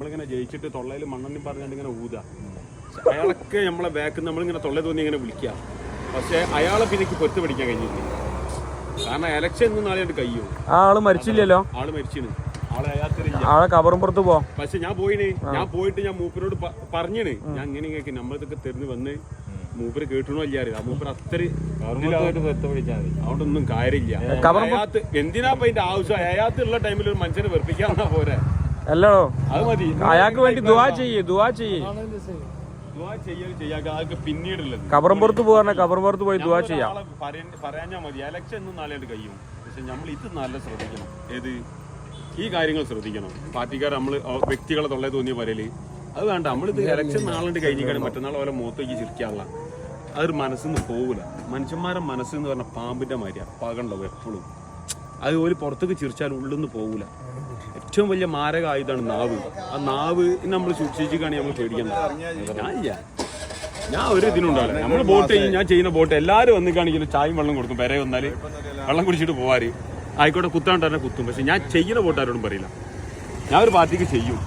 നമ്മളിങ്ങനെ ജയിച്ചിട്ട് തൊള്ളയിൽ മണ്ണെണ്ണി പറഞ്ഞാൽ ഇങ്ങനെ ഊതാ. അയാളൊക്കെ നമ്മളെ ബാക്കിൽ നമ്മളിങ്ങനെ തൊള്ള തോന്നി ഇങ്ങനെ വിളിക്കുക. പക്ഷെ അയാളെ പിന്നെ പൊരുത്ത് പിടിക്കാൻ കഴിഞ്ഞില്ല. കാരണം എലക്ഷൻ ഒന്നും നാളെ കഴിയും. ആ ആള് മരിച്ചില്ലല്ലോ. ആള് മരിച്ചിന്. ആളെ കബറും പുറത്ത് പോവാം. പക്ഷെ ഞാൻ പോയിട്ട് ഞാൻ മൂപ്പരോട് പറഞ്ഞിന്, ഞാൻ ഇങ്ങനെ ഇങ്ങനെ നമ്മളിതൊക്കെ തെരഞ്ഞു വന്ന് മൂപ്പര് കേട്ടണോ ഇല്ല അറിയാം. മൂപ്പര് അത്രയും അതുകൊണ്ടൊന്നും കാര്യമില്ല. എന്തിനാ അതിന്റെ ആവശ്യം? അയാത്തുള്ള ടൈമിൽ ഒരു മനുഷ്യനെ വെറുപ്പിക്കാന്നാ പോരെ. അല്ലോ അത് മതി. അയാൾക്ക് വേണ്ടി ദുആ ചെയ്യേ പിന്നീടുള്ളത് കബറുംപുറത്ത് പോകാൻ കബറുംപുറത്ത് പോയി ദുആ ചെയ്യാം. പറയാഞ്ഞാ മതി. എലക്ഷൻ ഒന്നും നാളെ കഴിയും. പക്ഷെ നമ്മൾ ഇത് നല്ല ശ്രദ്ധിക്കണം. ഏത് ഈ കാര്യങ്ങൾ ശ്രദ്ധിക്കണം. പാർട്ടിക്കാർ നമ്മള് വ്യക്തികളെ തൊള്ളേ തോന്നിയ പറയല് അത് വേണ്ട. നമ്മളിത് എലക്ഷൻ നാളെ കഴിഞ്ഞിക്കാണ് മറ്റന്നാൾ പോലെ മുഖത്തേക്ക് ചിരിക്കാനുള്ള അതൊരു മനസ്സിന്ന് പോകൂല. മനുഷ്യന്മാരെ മനസ്സെന്ന് പറഞ്ഞ പാമ്പിന്റെ മാതിരിയാ, പകണ്ടാവും എപ്പോഴും. അത് ഒരു പുറത്തേക്ക് ചിരിച്ചാൽ ഉള്ളിന്ന് പോകൂല. ഏറ്റവും വലിയ മാരക ആയുധമാണ് നാവ്. ആ നാവ് നമ്മൾ സൂക്ഷിച്ചിട്ടാണ് നമ്മൾ പേടിക്കേണ്ടത്. ഞാൻ ഒരു ഇതിനുണ്ടാവില്ല. നമ്മൾ ബോട്ട് ചെയ്യും. ഞാൻ ചെയ്യുന്ന ബോട്ട് എല്ലാവരും വന്ന് കാണിക്കുന്നു. ചായയും വെള്ളം കൊടുക്കും. പെര വന്നാല് വെള്ളം കുടിച്ചിട്ട് പോവാറ്. ആയിക്കോട്ടെ, കുത്താണ്ട് തന്നെ കുത്തും. പക്ഷെ ഞാൻ ചെയ്യുന്ന ബോട്ട് ആരോടും പറയില്ല. ഞാൻ ഒരു പാർട്ടിക്ക് ചെയ്യും.